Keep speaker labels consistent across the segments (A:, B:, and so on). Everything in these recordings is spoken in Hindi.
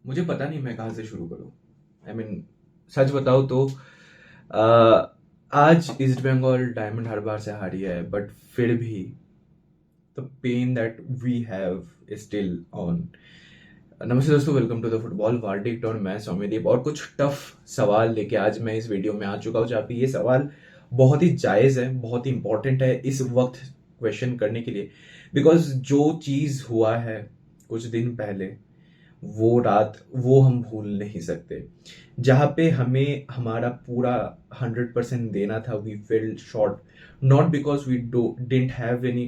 A: मुझे पता नहीं मैं कहाँ से शुरू करूँ। आई मीन सच बताओ तो अ, आज East Bengal Diamond Harbour से हारी है, बट फिर भी the pain that we have is still on. नमस्ते दोस्तों, welcome to the football verdict और मैं सौम्यदीप। और कुछ टफ सवाल लेके आज मैं इस वीडियो में आ चुका हूँ, जहाँ पे ये सवाल बहुत ही जायज़ है, बहुत ही इंपॉर्टेंट है इस वक्त क्वेश्चन करने के लिए। बिकॉज जो चीज़ हुआ है कुछ दिन पहले, वो रात वो हम भूल नहीं सकते। जहाँ पे हमें हमारा पूरा 100% देना था, we failed short, not because we didn't have any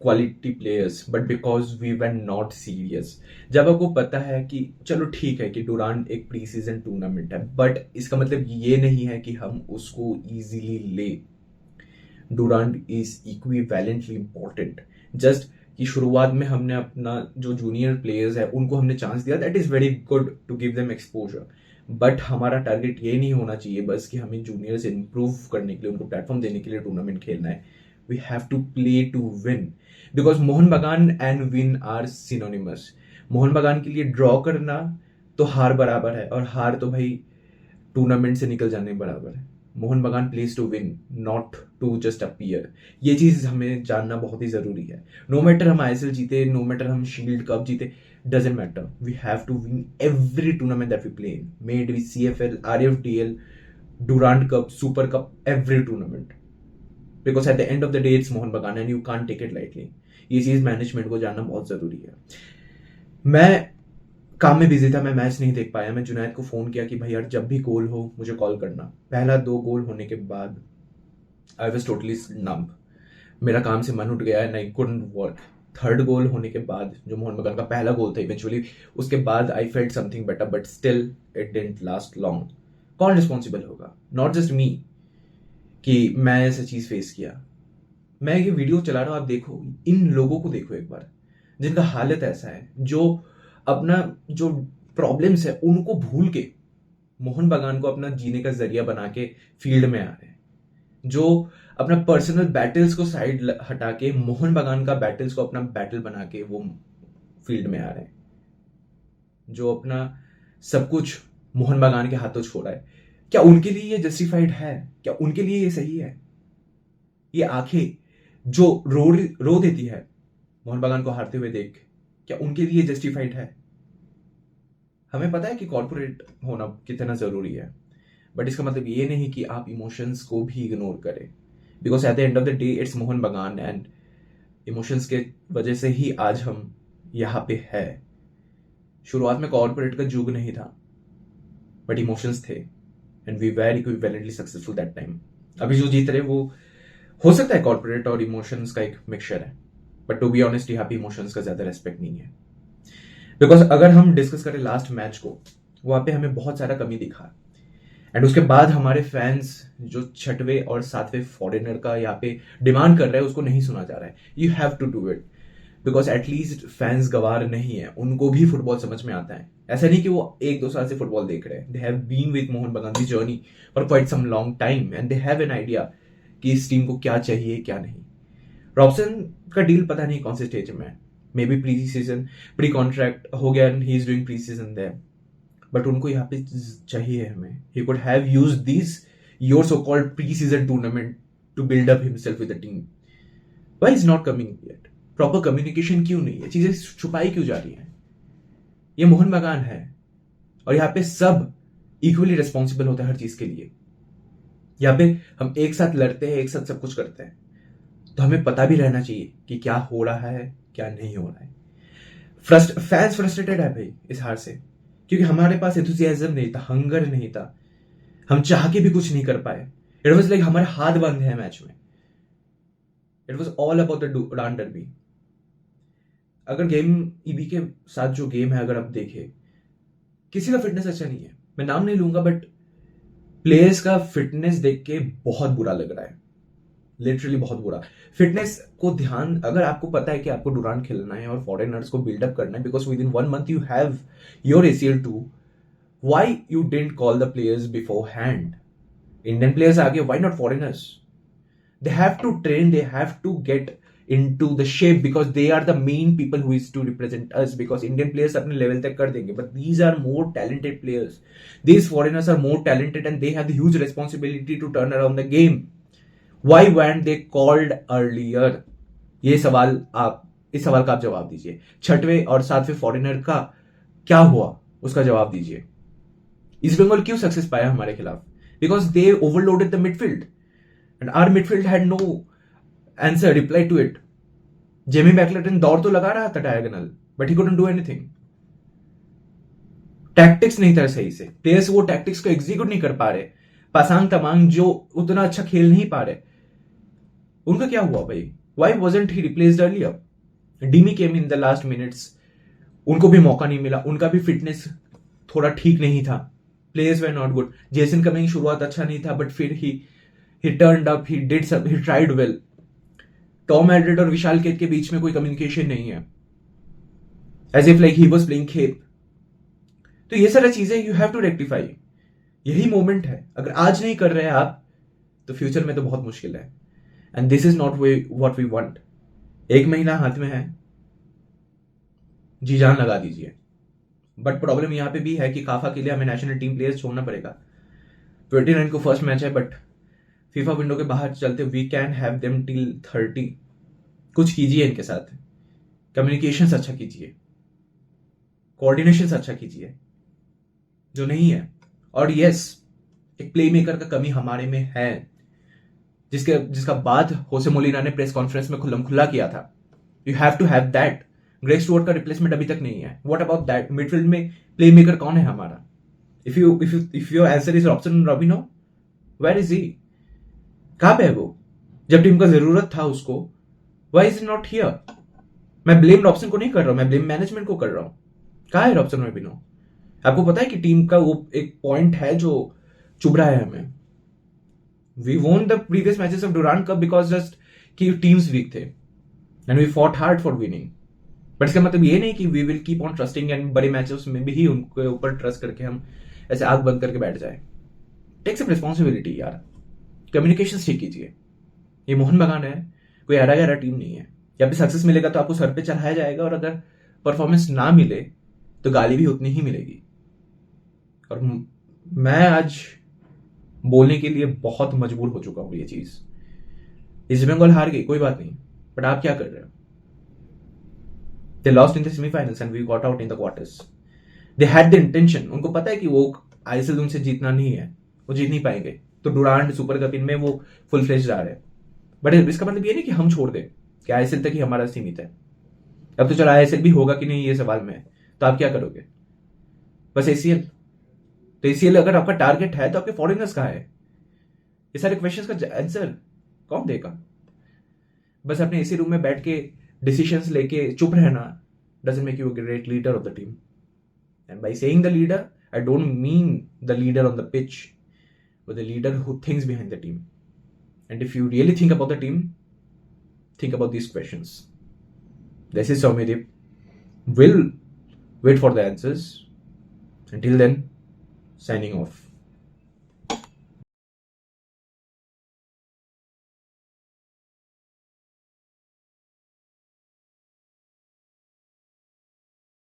A: quality players but because we were not serious. जब आपको पता है कि चलो ठीक है कि डुरांड एक प्री सीजन टूर्नामेंट है, बट इसका मतलब ये नहीं है कि हम उसको इजीली ले। Durand is equivalently important. Just कि शुरुआत में हमने अपना जो जूनियर प्लेयर्स है उनको हमने चांस दिया, that is very good to give them exposure. But हमारा टारगेट ये नहीं होना चाहिए बस कि हमें जूनियर्स इंप्रूव करने के लिए, उनको प्लेटफॉर्म देने के लिए टूर्नामेंट खेलना है। We have to play to win, because Mohun Bagan and win are synonymous. Mohun Bagan के लिए ड्रॉ करना तो हार बराबर है, और हार तो भाई टूर्नामेंट से निकल जाने बराबर है। Mohun Bagan plays to win, not to just appear. ये चीज हमें जानना बहुत ही जरूरी है। नो मैटर हम आईएसएल जीते, नो मैटर हम शील्ड कप जीते, doesn't matter, we have to win every tournament that we play in, may it be CFL, RFDL, Durand cup, super cup, every tournament. Because at the end of the day it's Mohun Bagan and you can't take it lightly. ये चीज मैनेजमेंट को जानना बहुत जरूरी है। मैं काम में बिजी था, मैं मैच नहीं देख पाया। मैं जुनैद को फोन किया कि भाई यार जब भी गोल हो मुझे कॉल करना। पहला 2 गोल होने के बाद आई वॉज टोटली नम्ब, मेरा काम से मन उठ गया and I couldn't work. Third goal होने के बाद, जो मोहन बगान का पहला गोल था इवेंचुअली, उसके बाद I felt something better, but still it didn't last long. कौन रिस्पॉन्सिबल होगा? नॉट जस्ट मी कि मैं ऐसा चीज फेस किया। मैं ये वीडियो चला रहा हूं, आप देखो, इन लोगों को देखो एक बार, जिनका हालत ऐसा है, जो अपना जो प्रॉब्लम्स है उनको भूल के मोहन बगान को अपना जीने का जरिया बना के फील्ड में आ रहे हैं, जो अपना पर्सनल बैटल्स को साइड हटा के मोहन बगान का बैटल्स को अपना बैटल बना के वो फील्ड में आ रहे हैं, जो अपना सब कुछ मोहन बगान के हाथों छोड़ा है। क्या उनके लिए ये जस्टिफाइड है? क्या उनके लिए ये सही है? ये आंखें जो रो देती है मोहन बगान को हारते हुए देख, क्या उनके लिए जस्टिफाइड है? हमें पता है कि कॉर्पोरेट होना कितना जरूरी है, बट इसका मतलब ये नहीं कि आप इमोशंस को भी इग्नोर करें। Because at the end of the day it's Mohun Bagan, and emotions के वजह से ही आज हम यहाँ पे है। शुरुआत में कॉर्पोरेट का युग नहीं था, बट इमोशंस थे, and we were equivalently successful that time. अभी जो जीत रहे वो हो सकता है कॉर्पोरेट और इमोशंस का एक मिक्सचर है, बट टू बी ऑनेस्ट यहाँ पे इमोशंस का ज्यादा रेस्पेक्ट नहीं है। बिकॉज अगर हम डिस्कस करें लास्ट मैच को, वहां पे हमें बहुत सारा कमी दिखा, एंड उसके बाद हमारे फैंस जो छठवें और सातवें फॉरेनर का यहाँ पे डिमांड कर रहे हैं उसको नहीं सुना जा रहा है। You have to do it, because at least fans गवार नहीं है, उनको भी फुटबॉल समझ में आता है। ऐसा नहीं कि वो 1-2 साल से फुटबॉल देख रहे हैं, they have been with Mohun Bagan the journey for quite some long time, and they have an idea कि इस टीम को क्या चाहिए क्या नहीं। रॉबसन का डील पता नहीं कौन से स्टेज में है, maybe pre season, pre contract हो गया and he is doing pre season there, but उनको यहाँ पे चाहिए हमें। He could have used this your so called pre season tournament to build up himself with the team. Why is not coming yet? Proper communication क्यों नहीं है? चीजें छुपाई क्यों जा रही हैं? ये मोहन बगान है, और यहाँ पे सब इक्वली रिस्पॉन्सिबल होता है हर चीज के लिए। यहाँ पे हम एक साथ लड़ते हैं, एक साथ सब कुछ करते हैं, तो हमें पता भी रहना चाहिए कि क्या हो रहा है क्या नहीं हो रहा है। फैंस फ्रस्ट्रेटेड है भाई इस हार से, क्योंकि हमारे पास एंथुसियाज्म नहीं था, हंगर नहीं था, हम चाह के भी कुछ नहीं कर पाए। इट वॉज लाइक हमारे हाथ बंद है मैच में। It was all about the Durand derby. अगर गेम ईबी के साथ जो गेम है, अगर आप देखें, किसी का फिटनेस अच्छा नहीं है, मैं नाम नहीं लूंगा, बट प्लेयर्स का फिटनेस देख के बहुत बुरा लग रहा है, लिटरली बहुत बुरा। फिटनेस को ध्यान, अगर आपको पता है कि आपको डुरांड खेलना है और फॉरेनर्स को बिल्डअप करना है, because within 1 month you have your ACL two, why you didn't call the players beforehand? Indian players आगे, why not foreigners? They have to train, they have to get into the shape because they are the main people who is to represent us, because Indian players अपने level तक कर देंगे, but these are more talented players. These foreigners are more talented and they have the huge responsibility to turn around the game. Why weren't they called earlier? ये सवाल इस सवाल का आप जवाब दीजिए. छठवें और सातवें फॉरेनर का क्या हुआ, उसका जवाब दीजिए. ईस्ट बंगाल क्यों सक्सेस पाया हमारे खिलाफ? Because they overloaded the midfield and our midfield had no answer reply to it. Jamie Maclaren दौड़ तो लगा रहा था diagonal, but he couldn't do anything. Tactics नहीं था सही से, प्लेयर्स वो टैक्टिक्स को एग्जीक्यूट नहीं कर पा रहे. पासांग तमांग जो उतना अच्छा खेल नहीं पा रहे, उनका क्या हुआ भाई? Why wasn't he replaced earlier? Dimi came in the last minutes, उनको भी मौका नहीं मिला, उनका भी फिटनेस थोड़ा ठीक नहीं था. Players were not good. Jason Cummings शुरुआत अच्छा नहीं था, बट फिर he turned up, he tried well. Tom Aldred और विशाल केत के बीच में कोई कम्युनिकेशन नहीं है, as if like he was playing खेप. तो ये सारी चीजें यू हैव टू रेक्टिफाई. यही मोमेंट है. अगर आज नहीं कर रहे हैं आप, तो फ्यूचर में तो बहुत मुश्किल है. And this is not what we want. 1 महीना हाथ में है, जी जान लगा दीजिए. बट प्रॉब्लम यहां पे भी है कि काफा के लिए हमें नेशनल टीम प्लेयर्स छोड़ना पड़ेगा. 29 को फर्स्ट मैच है, बट फीफा विंडो के बाहर चलते we can have them till 30. कुछ कीजिए इनके साथ, कम्युनिकेशन अच्छा कीजिए, कोऑर्डिनेशन अच्छा कीजिए, जो नहीं है. और यस, एक प्ले मेकर का कमी हमारे में है, जिसका बात होसे मोलिना ने प्रेस कॉन्फ्रेंस में खुल्लम खुल्ला किया था. You have to have that. Greg Stewart का रिप्लेसमेंट अभी तक नहीं है. What about that? मिडफील्ड में प्ले मेकर कौन है हमारा? If your answer is Robson Robinho, where is he? कहां पे है वो? जब टीम का जरूरत था उसको, व्हाई इज नॉट हियर? मैं ब्लेम रॉबसन को नहीं कर रहा हूं, मैं ब्लेम मैनेजमेंट को कर रहा हूं. कहां है रॉबसन रॉबिनो? आपको पता है कि टीम का वो एक पॉइंट है जो चुभ रहा है हमें. We won the previous matches of Durand cup because just कि टीम्स वीक थे and we fought hard for winning. But इसका मतलब ये नहीं कि we will keep on trusting and बड़े मैचेस में भी उनके ऊपर ट्रस्ट करके हम ऐसे आग बंद करके बैठ जाए. टेक सम रिस्पॉन्सिबिलिटी यार. कम्युनिकेशन ठीक कीजिए. ये मोहन बगान है, कोई अरा गहरा टीम नहीं है. या फिर सक्सेस मिलेगा तो आपको सर पे चढ़ाया जाएगा, और अगर परफॉर्मेंस ना मिले तो गाली भी उतनी ही मिलेगी. और मैं आज बोलने के लिए बहुत मजबूर हो चुका हूं ये चीज. ईस्ट बंगाल हार गई, कोई बात नहीं, बट आप क्या कर रहे हो? They lost in the semi-finals and we got out in the quarters. They had the intention. उनको पता है कि वो आईएसएल उनसे जीतना नहीं है, वो जीत नहीं पाएंगे. तो डुरांड सुपर कप इनमें वो फुल फ्लेज जा रहे हैं. बट इसका मतलब ये नहीं कि हम छोड़ दें कि आईएसएल तक ही हमारा सीमित है. अब तो चलो आईएसएल भी होगा कि नहीं ये सवाल में है, तो आप क्या करोगे? बस एसीएल? तो एसीएल अगर आपका टारगेट है तो आपके फॉरेनर्स कहाँ है? ये सारे क्वेश्चंस का आंसर कौन देगा? बस अपने एसी रूम में बैठ के डिसीजंस लेके चुप रहना doesn't make you a great leader of the team. And by saying the leader, I don't mean the leader on the pitch, but the leader who thinks behind the team. And if you really think about the team, think about these questions. This is Soumyadeep. We'll wait for the answers. Until then, signing off.